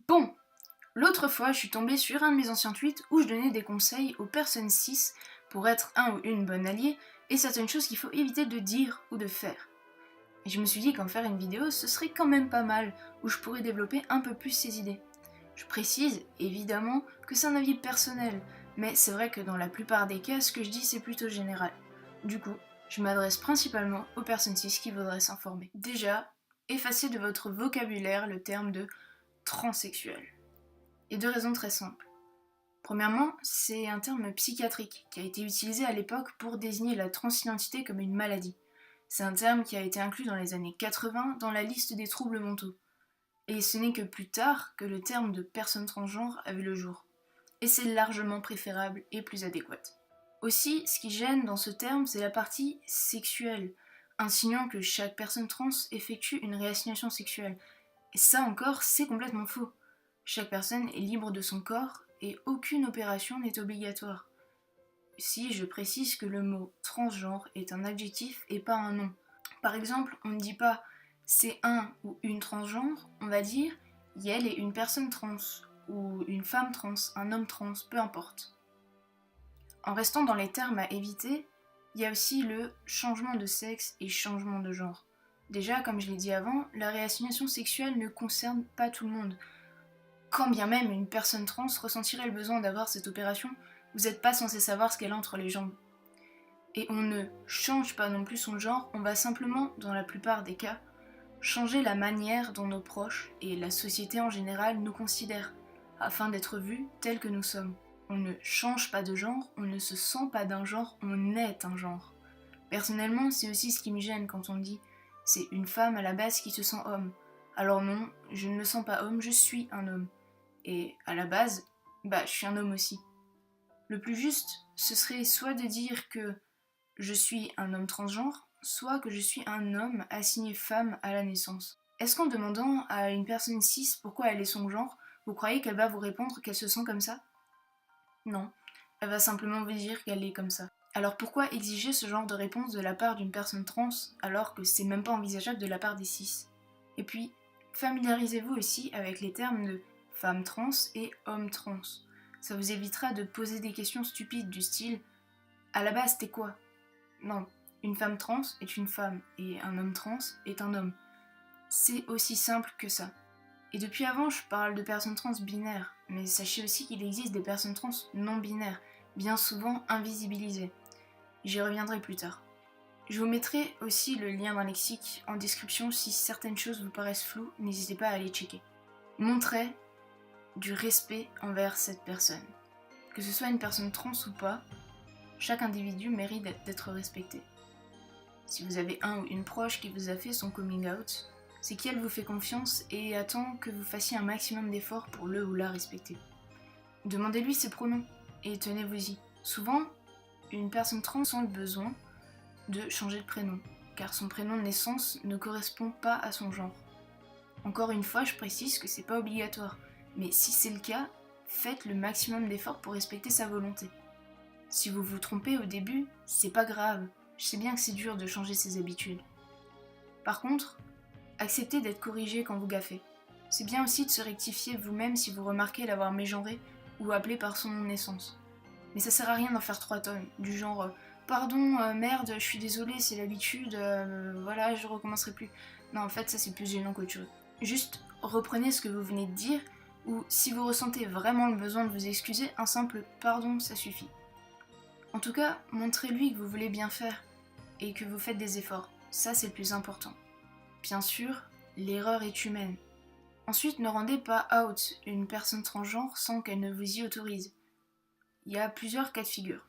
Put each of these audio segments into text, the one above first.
Bon, l'autre fois, je suis tombée sur un de mes anciens tweets où je donnais des conseils aux personnes cis pour être un ou une bonne alliée et certaines choses qu'il faut éviter de dire ou de faire. Et je me suis dit qu'en faire une vidéo, ce serait quand même pas mal, où je pourrais développer un peu plus ces idées. Je précise, évidemment, que c'est un avis personnel, mais c'est vrai que dans la plupart des cas, ce que je dis c'est plutôt général. Du coup, je m'adresse principalement aux personnes cis qui voudraient s'informer. Déjà, effacez de votre vocabulaire le terme de transsexuel. Et deux raisons très simples. Premièrement, c'est un terme psychiatrique qui a été utilisé à l'époque pour désigner la transidentité comme une maladie. C'est un terme qui a été inclus dans les années 80 dans la liste des troubles mentaux. Et ce n'est que plus tard que le terme de personne transgenre a vu le jour. Et c'est largement préférable et plus adéquat. Aussi, ce qui gêne dans ce terme, c'est la partie sexuelle, insinuant que chaque personne trans effectue une réassignation sexuelle. Et ça encore, c'est complètement faux. Chaque personne est libre de son corps et aucune opération n'est obligatoire. Si je précise que le mot transgenre est un adjectif et pas un nom. Par exemple, on ne dit pas c'est un ou une transgenre, on va dire elle est une personne trans ou une femme trans, un homme trans, peu importe. En restant dans les termes à éviter, il y a aussi le changement de sexe et changement de genre. Déjà, comme je l'ai dit avant, la réassignation sexuelle ne concerne pas tout le monde. Quand bien même une personne trans ressentirait le besoin d'avoir cette opération, vous n'êtes pas censé savoir ce qu'elle a entre les jambes. Et on ne change pas non plus son genre, on va simplement, dans la plupart des cas, changer la manière dont nos proches et la société en général nous considèrent, afin d'être vus tels que nous sommes. On ne change pas de genre, on ne se sent pas d'un genre, on est un genre. Personnellement, c'est aussi ce qui me gêne quand on dit « c'est une femme à la base qui se sent homme ». Alors non, je ne me sens pas homme, je suis un homme. Et à la base, je suis un homme aussi. Le plus juste, ce serait soit de dire que je suis un homme transgenre, soit que je suis un homme assigné femme à la naissance. Est-ce qu'en demandant à une personne cis pourquoi elle est son genre, vous croyez qu'elle va vous répondre qu'elle se sent comme ça? Non, elle va simplement vous dire qu'elle est comme ça. Alors pourquoi exiger ce genre de réponse de la part d'une personne trans alors que c'est même pas envisageable de la part des cis? Et puis, familiarisez-vous aussi avec les termes de femme trans et homme trans. Ça vous évitera de poser des questions stupides du style à la base t'es quoi? Non, une femme trans est une femme et un homme trans est un homme. C'est aussi simple que ça. Et depuis avant, je parle de personnes trans binaires, mais sachez aussi qu'il existe des personnes trans non binaires, bien souvent invisibilisées. J'y reviendrai plus tard. Je vous mettrai aussi le lien d'un lexique en description si certaines choses vous paraissent floues, n'hésitez pas à aller checker. Montrez du respect envers cette personne. Que ce soit une personne trans ou pas, chaque individu mérite d'être respecté. Si vous avez un ou une proche qui vous a fait son coming out, c'est qu'elle vous fait confiance et attend que vous fassiez un maximum d'efforts pour le ou la respecter. Demandez-lui ses pronoms et tenez-vous-y. Souvent, une personne trans sent le besoin de changer de prénom, car son prénom de naissance ne correspond pas à son genre. Encore une fois, je précise que c'est pas obligatoire, mais si c'est le cas, faites le maximum d'efforts pour respecter sa volonté. Si vous vous trompez au début, c'est pas grave, je sais bien que c'est dur de changer ses habitudes. Par contre, acceptez d'être corrigé quand vous gaffez. C'est bien aussi de se rectifier vous-même si vous remarquez l'avoir mégenré ou appelé par son nom de naissance. Mais ça sert à rien d'en faire 3 tonnes, du genre pardon, merde, je suis désolée, c'est l'habitude, voilà, je recommencerai plus. Non, en fait, ça c'est plus gênant qu'autre chose. Juste reprenez ce que vous venez de dire, ou si vous ressentez vraiment le besoin de vous excuser, un simple pardon, ça suffit. En tout cas, montrez-lui que vous voulez bien faire et que vous faites des efforts. Ça, c'est le plus important. Bien sûr, l'erreur est humaine. Ensuite, ne rendez pas out une personne transgenre sans qu'elle ne vous y autorise. Il y a plusieurs cas de figure.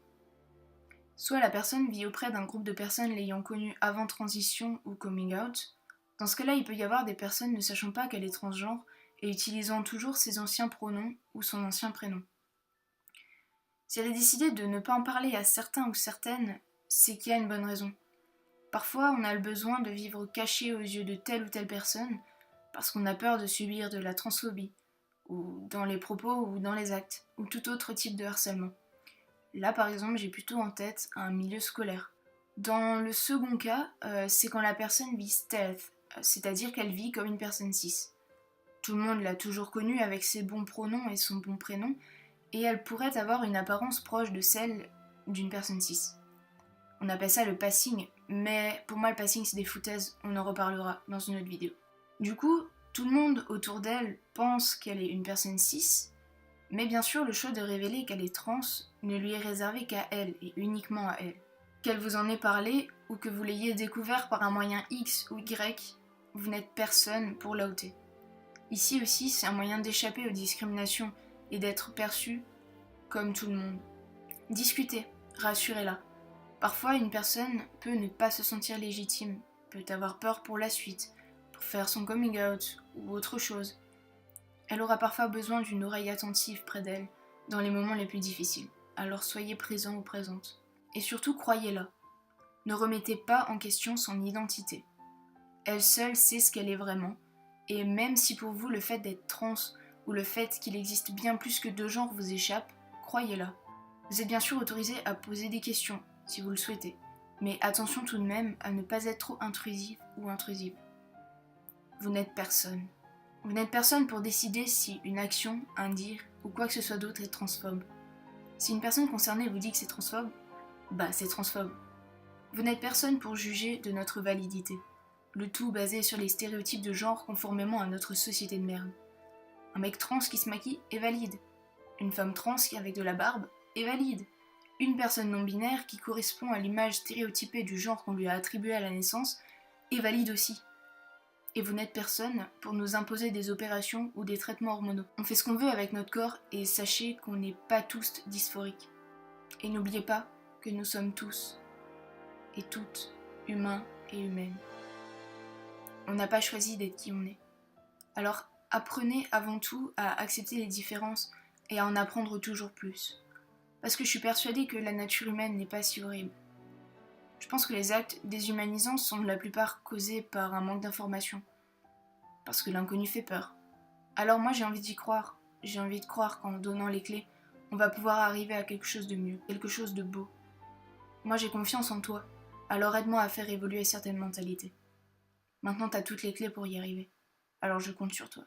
Soit la personne vit auprès d'un groupe de personnes l'ayant connue avant transition ou coming out. Dans ce cas-là, il peut y avoir des personnes ne sachant pas qu'elle est transgenre et utilisant toujours ses anciens pronoms ou son ancien prénom. Si elle a décidé de ne pas en parler à certains ou certaines, c'est qu'il y a une bonne raison. Parfois, on a le besoin de vivre caché aux yeux de telle ou telle personne parce qu'on a peur de subir de la transphobie, ou dans les propos ou dans les actes, ou tout autre type de harcèlement. Là, par exemple, j'ai plutôt en tête un milieu scolaire. Dans le second cas, c'est quand la personne vit stealth, c'est-à-dire qu'elle vit comme une personne cis. Tout le monde l'a toujours connue avec ses bons pronoms et son bon prénom, et elle pourrait avoir une apparence proche de celle d'une personne cis. On appelle ça le passing, mais pour moi le passing c'est des foutaises, on en reparlera dans une autre vidéo. Du coup, tout le monde autour d'elle pense qu'elle est une personne cis, mais bien sûr le choix de révéler qu'elle est trans ne lui est réservé qu'à elle et uniquement à elle. Qu'elle vous en ait parlé ou que vous l'ayez découvert par un moyen X ou Y, vous n'êtes personne pour la ôter. Ici aussi, c'est un moyen d'échapper aux discriminations et d'être perçu comme tout le monde. Discutez, rassurez-la. Parfois, une personne peut ne pas se sentir légitime, peut avoir peur pour la suite, pour faire son coming out ou autre chose. Elle aura parfois besoin d'une oreille attentive près d'elle dans les moments les plus difficiles. Alors soyez présent ou présente. Et surtout, croyez-la. Ne remettez pas en question son identité. Elle seule sait ce qu'elle est vraiment, et même si pour vous le fait d'être trans ou le fait qu'il existe bien plus que 2 genres vous échappe, croyez-la. Vous êtes bien sûr autorisé à poser des questions, si vous le souhaitez, mais attention tout de même à ne pas être trop intrusif ou intrusive. Vous n'êtes personne. Vous n'êtes personne pour décider si une action, un dire ou quoi que ce soit d'autre est transphobe. Si une personne concernée vous dit que c'est transphobe, bah c'est transphobe. Vous n'êtes personne pour juger de notre validité. Le tout basé sur les stéréotypes de genre conformément à notre société de merde. Un mec trans qui se maquille est valide. Une femme trans qui avec de la barbe est valide. Une personne non-binaire qui correspond à l'image stéréotypée du genre qu'on lui a attribué à la naissance est valide aussi. Et vous n'êtes personne pour nous imposer des opérations ou des traitements hormonaux. On fait ce qu'on veut avec notre corps et sachez qu'on n'est pas tous dysphoriques. Et n'oubliez pas que nous sommes tous et toutes humains et humaines. On n'a pas choisi d'être qui on est. Alors apprenez avant tout à accepter les différences et à en apprendre toujours plus. Parce que je suis persuadée que la nature humaine n'est pas si horrible. Je pense que les actes déshumanisants sont la plupart causés par un manque d'information. Parce que l'inconnu fait peur. Alors moi j'ai envie d'y croire. J'ai envie de croire qu'en donnant les clés, on va pouvoir arriver à quelque chose de mieux, quelque chose de beau. Moi j'ai confiance en toi, alors aide-moi à faire évoluer certaines mentalités. Maintenant t'as toutes les clés pour y arriver. Alors je compte sur toi.